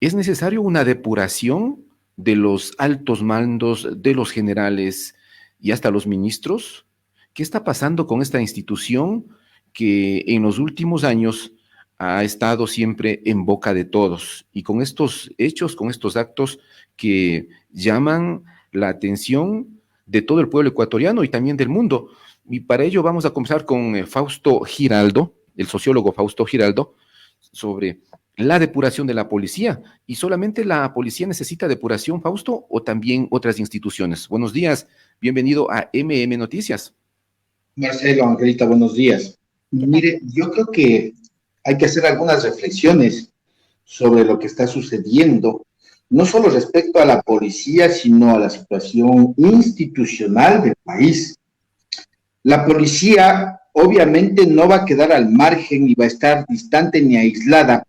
¿Es necesario una depuración de los altos mandos, de los generales y hasta los ministros? ¿Qué está pasando con esta institución que en los últimos años ha estado siempre en boca de todos y con estos hechos, con estos actos que llaman la atención de todo el pueblo ecuatoriano y también del mundo? Y para ello vamos a conversar con Fausto Giraldo, el sociólogo Fausto Giraldo, sobre la depuración de la policía. ¿Y solamente la policía necesita depuración, Fausto, o también otras instituciones? Buenos días, bienvenido a MM Noticias. Marcelo, Angelita, buenos días. ¿Qué tal? Mire, yo creo que hay que hacer algunas reflexiones sobre lo que está sucediendo, no solo respecto a la policía, sino a la situación institucional del país. La policía obviamente no va a quedar al margen ni va a estar distante ni aislada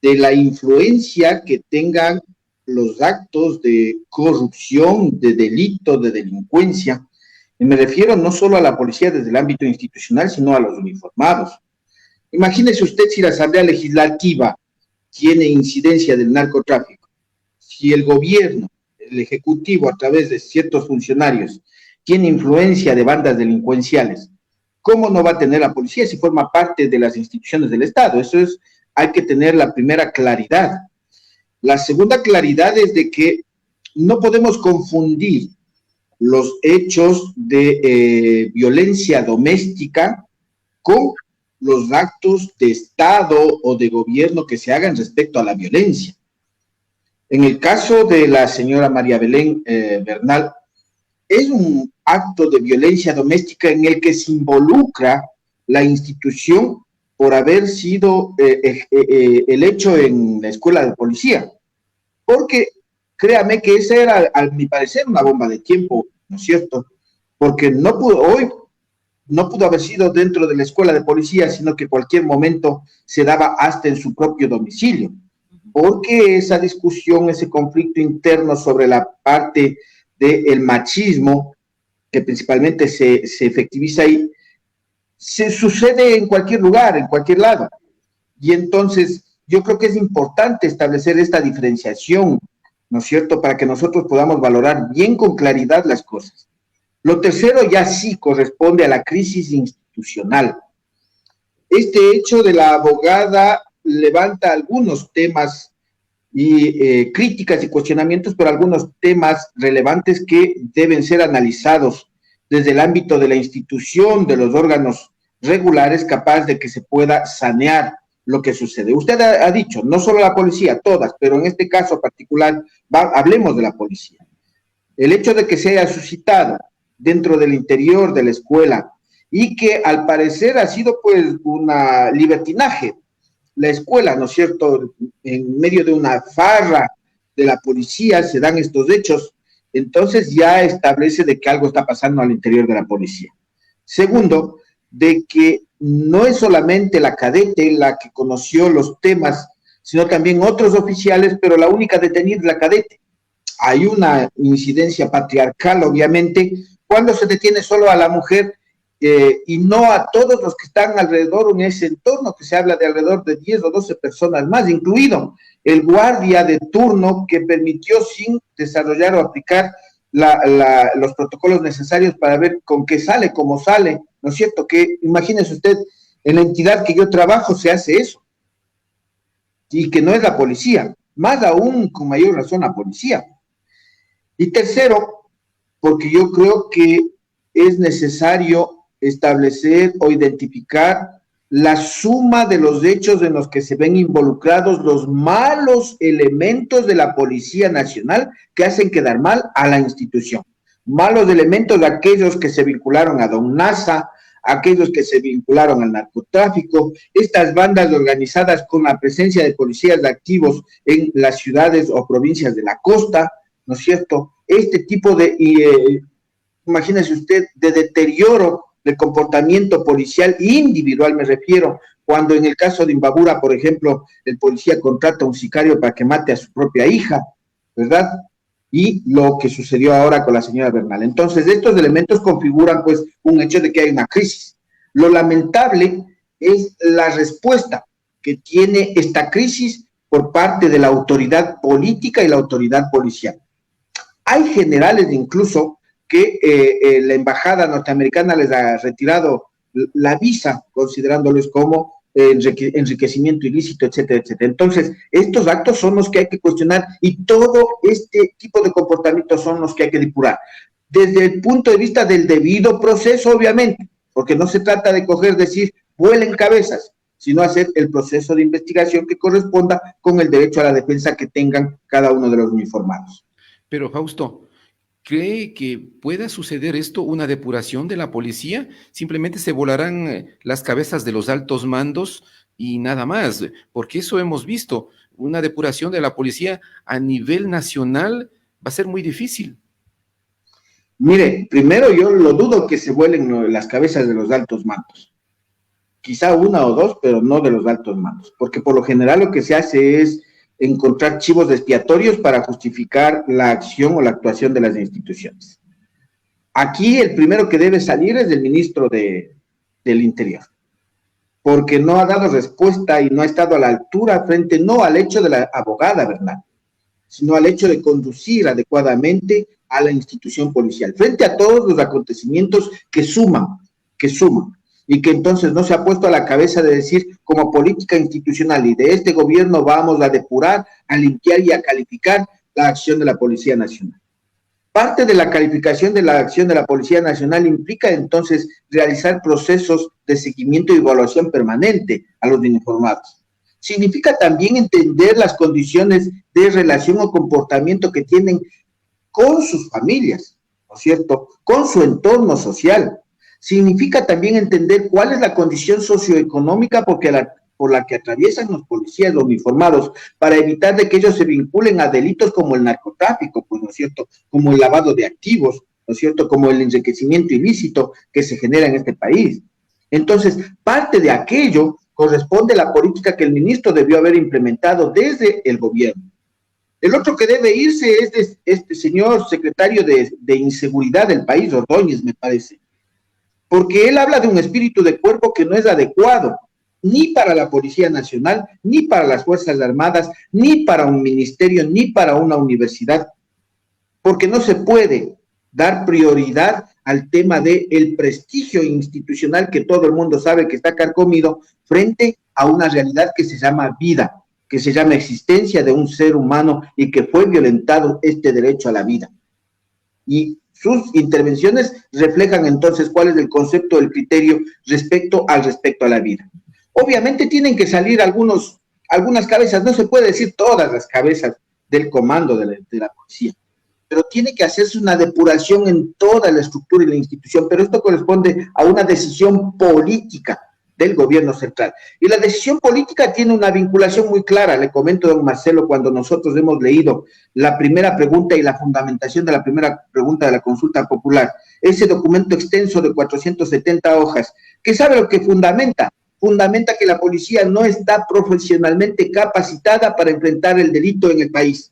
de la influencia que tengan los actos de corrupción, de delito, de delincuencia. Y me refiero no solo a la policía desde el ámbito institucional, sino a los uniformados. Imagínese usted si la Asamblea Legislativa tiene incidencia del narcotráfico, si el gobierno, el Ejecutivo, a través de ciertos funcionarios, tiene influencia de bandas delincuenciales, ¿cómo no va a tener la policía si forma parte de las instituciones del Estado? Eso es, hay que tener la primera claridad. La segunda claridad es de que no podemos confundir los hechos de violencia doméstica con los actos de Estado o de gobierno que se hagan respecto a la violencia. En el caso de la señora María Belén Bernal, es un acto de violencia doméstica en el que se involucra la institución por haber sido el hecho en la escuela de policía. Porque créame que esa era, a mi parecer, una bomba de tiempo, ¿no es cierto? Porque hoy no pudo haber sido dentro de la escuela de policía, sino que cualquier momento se daba hasta en su propio domicilio. Porque esa discusión, ese conflicto interno sobre la parte del machismo, que principalmente se efectiviza ahí, se sucede en cualquier lugar, en cualquier lado. Y entonces yo creo que es importante establecer esta diferenciación, ¿no es cierto?, para que nosotros podamos valorar bien con claridad las cosas. Lo tercero ya sí corresponde a la crisis institucional. Este hecho de la abogada levanta algunos temas y críticas y cuestionamientos, pero algunos temas relevantes que deben ser analizados desde el ámbito de la institución, de los órganos regulares, capaz de que se pueda sanear lo que sucede. Usted ha dicho, no solo la policía, todas, pero en este caso particular, hablemos de la policía. El hecho de que se haya suscitado dentro del interior de la escuela y que al parecer ha sido pues una libertinaje, la escuela, ¿no es cierto?, en medio de una farra de la policía se dan estos hechos, entonces ya establece de que algo está pasando al interior de la policía. Segundo, de que no es solamente la cadete la que conoció los temas, sino también otros oficiales, pero la única detenida es la cadete. Hay una incidencia patriarcal, obviamente, cuando se detiene solo a la mujer y no a todos los que están alrededor en ese entorno, que se habla de alrededor de 10 o 12 personas más, incluido el guardia de turno que permitió sin desarrollar o aplicar los protocolos necesarios para ver con qué sale, cómo sale, ¿no es cierto? Que imagínese usted, en la entidad que yo trabajo se hace eso, y que no es la policía, más aún con mayor razón la policía. Y tercero, porque yo creo que es necesario establecer o identificar la suma de los hechos en los que se ven involucrados los malos elementos de la Policía Nacional que hacen quedar mal a la institución. Malos elementos de aquellos que se vincularon a Don Nasa, aquellos que se vincularon al narcotráfico, estas bandas organizadas con la presencia de policías activos en las ciudades o provincias de la costa, ¿no es cierto? Este tipo de, imagínese usted, de deterioro del comportamiento policial individual, me refiero, cuando en el caso de Imbabura, por ejemplo, el policía contrata a un sicario para que mate a su propia hija, ¿verdad? Y lo que sucedió ahora con la señora Bernal. Entonces, estos elementos configuran, pues, un hecho de que hay una crisis. Lo lamentable es la respuesta que tiene esta crisis por parte de la autoridad política y la autoridad policial. Hay generales incluso que la embajada norteamericana les ha retirado la visa, considerándoles como enriquecimiento ilícito, etcétera, etcétera. Entonces, estos actos son los que hay que cuestionar y todo este tipo de comportamientos son los que hay que depurar. Desde el punto de vista del debido proceso, obviamente, porque no se trata de decir, vuelen cabezas, sino hacer el proceso de investigación que corresponda con el derecho a la defensa que tengan cada uno de los uniformados. Pero, Fausto, ¿cree que pueda suceder esto, una depuración de la policía? Simplemente se volarán las cabezas de los altos mandos y nada más, porque eso hemos visto. Una depuración de la policía a nivel nacional va a ser muy difícil. Mire, primero yo lo dudo que se vuelen las cabezas de los altos mandos. Quizá una o dos, pero no de los altos mandos, porque por lo general lo que se hace es encontrar chivos expiatorios para justificar la acción o la actuación de las instituciones. Aquí el primero que debe salir es el ministro del Interior, porque no ha dado respuesta y no ha estado a la altura frente no al hecho de la abogada, ¿verdad?, sino al hecho de conducir adecuadamente a la institución policial, frente a todos los acontecimientos que suman, y que entonces no se ha puesto a la cabeza de decir, como política institucional y de este gobierno vamos a depurar, a limpiar y a calificar la acción de la Policía Nacional. Parte de la calificación de la acción de la Policía Nacional implica entonces realizar procesos de seguimiento y evaluación permanente a los uniformados. Significa también entender las condiciones de relación o comportamiento que tienen con sus familias, ¿no es cierto?, con su entorno social. Significa también entender cuál es la condición socioeconómica por la que atraviesan los policías uniformados para evitar de que ellos se vinculen a delitos como el narcotráfico, pues, ¿no es cierto?, como el lavado de activos, ¿no es cierto?, como el enriquecimiento ilícito que se genera en este país. Entonces, parte de aquello corresponde a la política que el ministro debió haber implementado desde el gobierno. El otro que debe irse es este señor secretario de Inseguridad del país, Ordóñez, me parece, porque él habla de un espíritu de cuerpo que no es adecuado, ni para la Policía Nacional, ni para las Fuerzas Armadas, ni para un ministerio, ni para una universidad, porque no se puede dar prioridad al tema del prestigio institucional que todo el mundo sabe que está carcomido frente a una realidad que se llama vida, que se llama existencia de un ser humano y que fue violentado este derecho a la vida. Y sus intervenciones reflejan entonces cuál es el concepto del criterio respecto a la vida. Obviamente tienen que salir algunas cabezas, no se puede decir todas las cabezas del comando de la policía, pero tiene que hacerse una depuración en toda la estructura y la institución, pero esto corresponde a una decisión política del gobierno central. Y la decisión política tiene una vinculación muy clara. Le comento, don Marcelo, cuando nosotros hemos leído la primera pregunta y la fundamentación de la primera pregunta de la consulta popular, ese documento extenso de 470 hojas, ¿qué sabe lo que fundamenta? Fundamenta que la policía no está profesionalmente capacitada para enfrentar el delito en el país.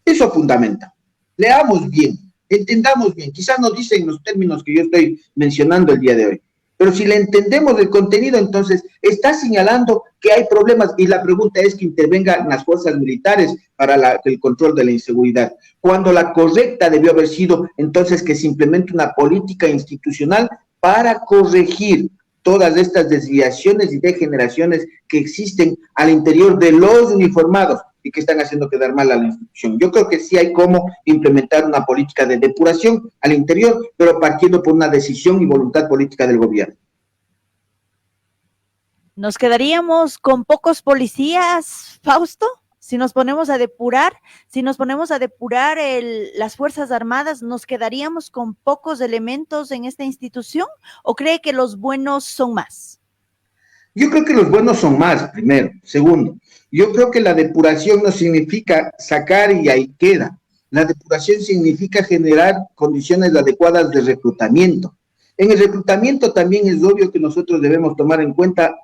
Eso fundamenta. Leamos bien, entendamos bien. Quizás no dicen los términos que yo estoy mencionando el día de hoy, pero si le entendemos el contenido, entonces está señalando que hay problemas y la pregunta es que intervengan las fuerzas militares para el control de la inseguridad, cuando la correcta debió haber sido entonces que se implemente una política institucional para corregir todas estas desviaciones y degeneraciones que existen al interior de los uniformados y que están haciendo quedar mal a la institución. Yo creo que sí hay cómo implementar una política de depuración al interior, pero partiendo por una decisión y voluntad política del gobierno. ¿Nos quedaríamos con pocos policías, Fausto? Si nos ponemos a depurar, las Fuerzas Armadas, ¿nos quedaríamos con pocos elementos en esta institución? ¿O cree que los buenos son más? Yo creo que los buenos son más, primero. Segundo, yo creo que la depuración no significa sacar y ahí queda. La depuración significa generar condiciones adecuadas de reclutamiento. En el reclutamiento también es obvio que nosotros debemos tomar en cuenta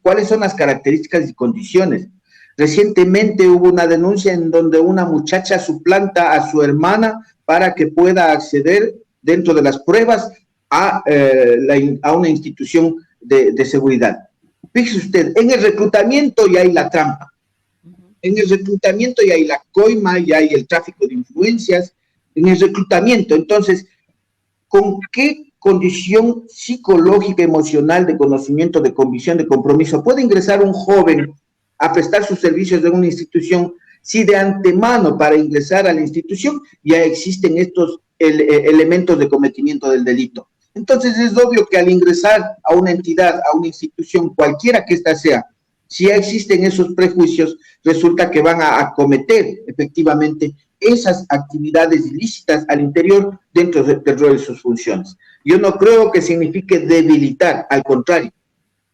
cuáles son las características y condiciones. Recientemente hubo una denuncia en donde una muchacha suplanta a su hermana para que pueda acceder dentro de las pruebas a una institución de seguridad. Fíjese usted, en el reclutamiento ya hay la trampa. En el reclutamiento ya hay la coima, ya hay el tráfico de influencias, en el reclutamiento. Entonces, ¿con qué condición psicológica, emocional, de conocimiento, de convicción, de compromiso puede ingresar un joven a prestar sus servicios de una institución si de antemano para ingresar a la institución ya existen estos elementos de cometimiento del delito? Entonces es obvio que al ingresar a una entidad, a una institución, cualquiera que ésta sea, si ya existen esos prejuicios, resulta que van a cometer efectivamente esas actividades ilícitas al interior dentro del rol de sus funciones. Yo no creo que signifique debilitar, al contrario,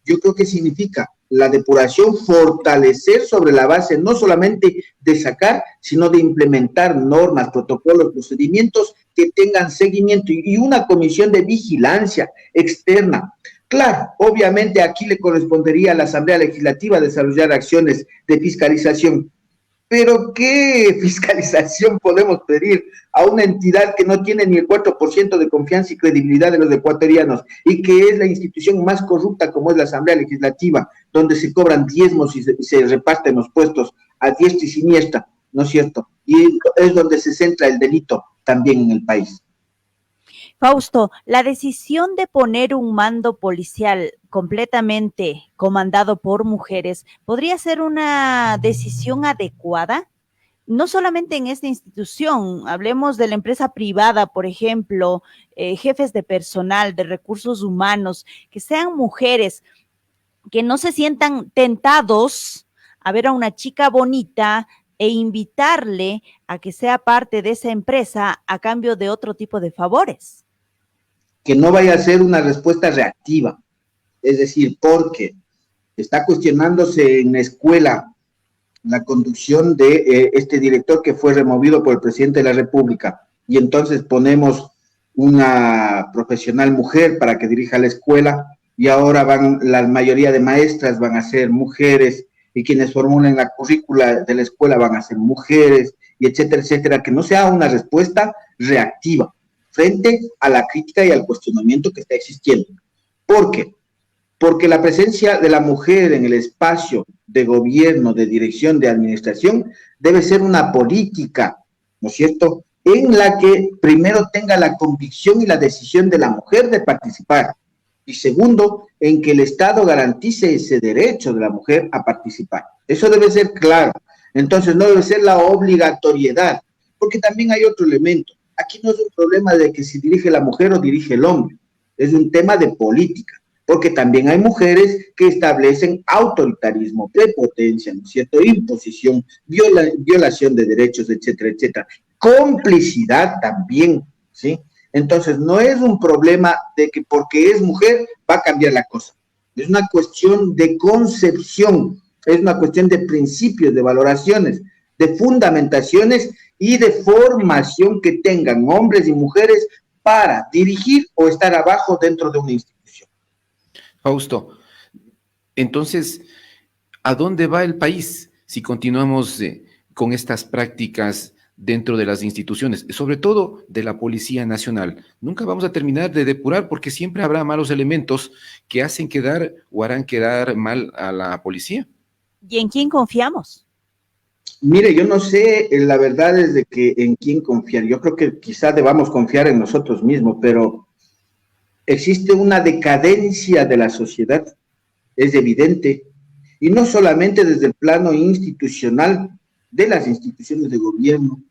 yo creo que significa la depuración, fortalecer sobre la base no solamente de sacar, sino de implementar normas, protocolos, procedimientos que tengan seguimiento y una comisión de vigilancia externa. Claro, obviamente aquí le correspondería a la Asamblea Legislativa desarrollar acciones de fiscalización, pero ¿qué fiscalización podemos pedir a una entidad que no tiene ni el 4% de confianza y credibilidad de los ecuatorianos y que es la institución más corrupta como es la Asamblea Legislativa, donde se cobran diezmos y se reparten los puestos a diestra y siniestra, ¿no es cierto? Y es donde se centra el delito también en el país. Fausto, la decisión de poner un mando policial completamente comandado por mujeres, ¿podría ser una decisión adecuada? No solamente en esta institución, hablemos de la empresa privada, por ejemplo, jefes de personal, de recursos humanos, que sean mujeres, que no se sientan tentados a ver a una chica bonita e invitarle a que sea parte de esa empresa a cambio de otro tipo de favores. Que no vaya a ser una respuesta reactiva, es decir, porque está cuestionándose en la escuela la conducción de este director que fue removido por el presidente de la República, y entonces ponemos una profesional mujer para que dirija la escuela, y ahora la mayoría de maestras van a ser mujeres, y quienes formulen la currícula de la escuela van a ser mujeres, y etcétera, etcétera, que no sea una respuesta reactiva frente a la crítica y al cuestionamiento que está existiendo. ¿Por qué? Porque la presencia de la mujer en el espacio de gobierno, de dirección, de administración, debe ser una política, ¿no es cierto?, en la que primero tenga la convicción y la decisión de la mujer de participar, y segundo, en que el Estado garantice ese derecho de la mujer a participar. Eso debe ser claro. Entonces no debe ser la obligatoriedad, porque también hay otro elemento. Aquí no es un problema de que si dirige la mujer o dirige el hombre, es un tema de política, porque también hay mujeres que establecen autoritarismo, prepotencia, ¿no es cierto?, imposición, violación de derechos, etcétera, etcétera. Complicidad también, ¿sí? Entonces, no es un problema de que porque es mujer va a cambiar la cosa. Es una cuestión de concepción, es una cuestión de principios, de valoraciones, de fundamentaciones y de formación que tengan hombres y mujeres para dirigir o estar abajo dentro de una institución. Fausto, entonces, ¿a dónde va el país si continuamos con estas prácticas dentro de las instituciones, sobre todo de la Policía Nacional? Nunca vamos a terminar de depurar porque siempre habrá malos elementos que hacen quedar o harán quedar mal a la policía. ¿Y en quién confiamos? Mire, yo no sé, la verdad es de que en quién confiar. Yo creo que quizá debamos confiar en nosotros mismos, pero existe una decadencia de la sociedad, es evidente, y no solamente desde el plano institucional de las instituciones de gobierno,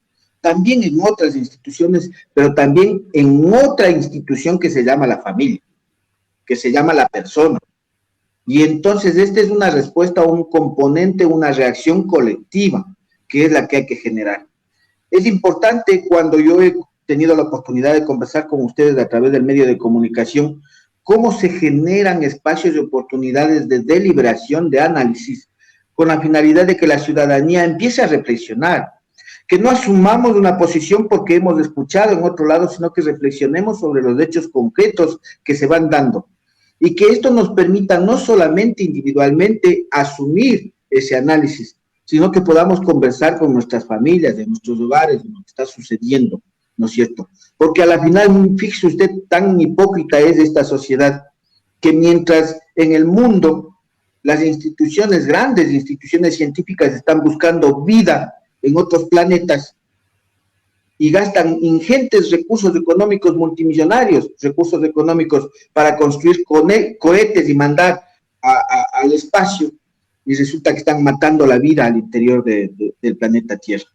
también en otras instituciones, pero también en otra institución que se llama la familia, que se llama la persona. Y entonces esta es una respuesta a un componente, una reacción colectiva, que es la que hay que generar. Es importante, cuando yo he tenido la oportunidad de conversar con ustedes a través del medio de comunicación, cómo se generan espacios de oportunidades de deliberación, de análisis, con la finalidad de que la ciudadanía empiece a reflexionar, que no asumamos una posición porque hemos escuchado en otro lado, sino que reflexionemos sobre los hechos concretos que se van dando, y que esto nos permita no solamente individualmente asumir ese análisis, sino que podamos conversar con nuestras familias, de nuestros hogares, de lo que está sucediendo, ¿no es cierto? Porque a la final, fíjese usted, tan hipócrita es esta sociedad, que mientras en el mundo las instituciones, grandes instituciones científicas, están buscando vida en otros planetas y gastan ingentes recursos económicos multimillonarios, recursos económicos para construir cohetes y mandar al espacio, y resulta que están matando la vida al interior del planeta Tierra,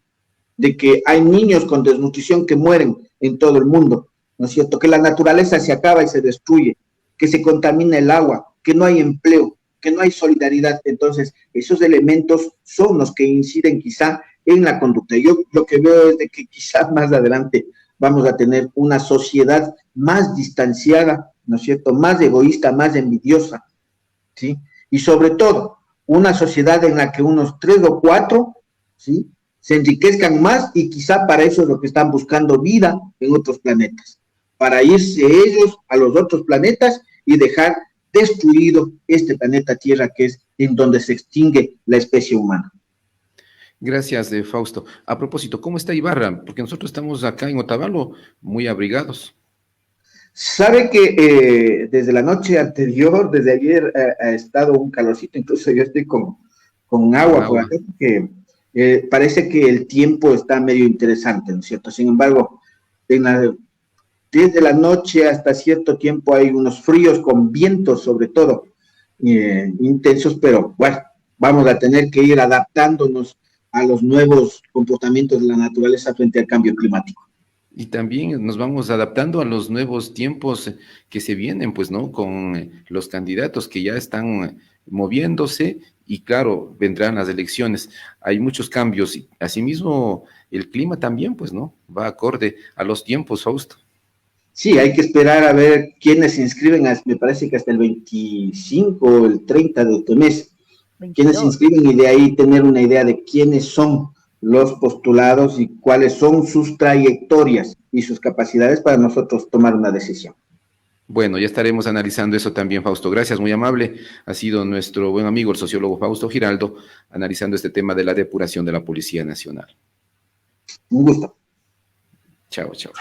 de que hay niños con desnutrición que mueren en todo el mundo, ¿no es cierto? Que la naturaleza se acaba y se destruye, que se contamina el agua, que no hay empleo, que no hay solidaridad. Entonces, esos elementos son los que inciden quizá en la conducta. Yo lo que veo es de que quizás más adelante vamos a tener una sociedad más distanciada, ¿no es cierto?, más egoísta, más envidiosa, ¿sí? Y sobre todo, una sociedad en la que unos 3 o 4, ¿sí?, se enriquezcan más, y quizá para eso es lo que están buscando vida en otros planetas, para irse ellos a los otros planetas y dejar destruido este planeta Tierra, que es en donde se extingue la especie humana. Gracias, Fausto. A propósito, ¿cómo está Ibarra? Porque nosotros estamos acá en Otavalo muy abrigados. Sabe que desde la noche anterior, desde ayer, ha estado un calorcito, incluso yo estoy con agua por acá, porque parece que el tiempo está medio interesante, ¿no es cierto? Sin embargo, desde la noche hasta cierto tiempo hay unos fríos con vientos, sobre todo, intensos, pero bueno, vamos a tener que ir adaptándonos a los nuevos comportamientos de la naturaleza frente al cambio climático. Y también nos vamos adaptando a los nuevos tiempos que se vienen, pues, ¿no? Con los candidatos que ya están moviéndose, y claro, vendrán las elecciones. Hay muchos cambios, y asimismo el clima también, pues, ¿no? Va acorde a los tiempos, Fausto. Sí, hay que esperar a ver quiénes se inscriben, me parece que hasta el 25 o el 30 de este mes, 22. Quiénes se inscriben, y de ahí tener una idea de quiénes son los postulados y cuáles son sus trayectorias y sus capacidades para nosotros tomar una decisión. Bueno, ya estaremos analizando eso también, Fausto. Gracias, muy amable. Ha sido nuestro buen amigo, el sociólogo Fausto Giraldo, analizando este tema de la depuración de la Policía Nacional. Un gusto. Chao, chao.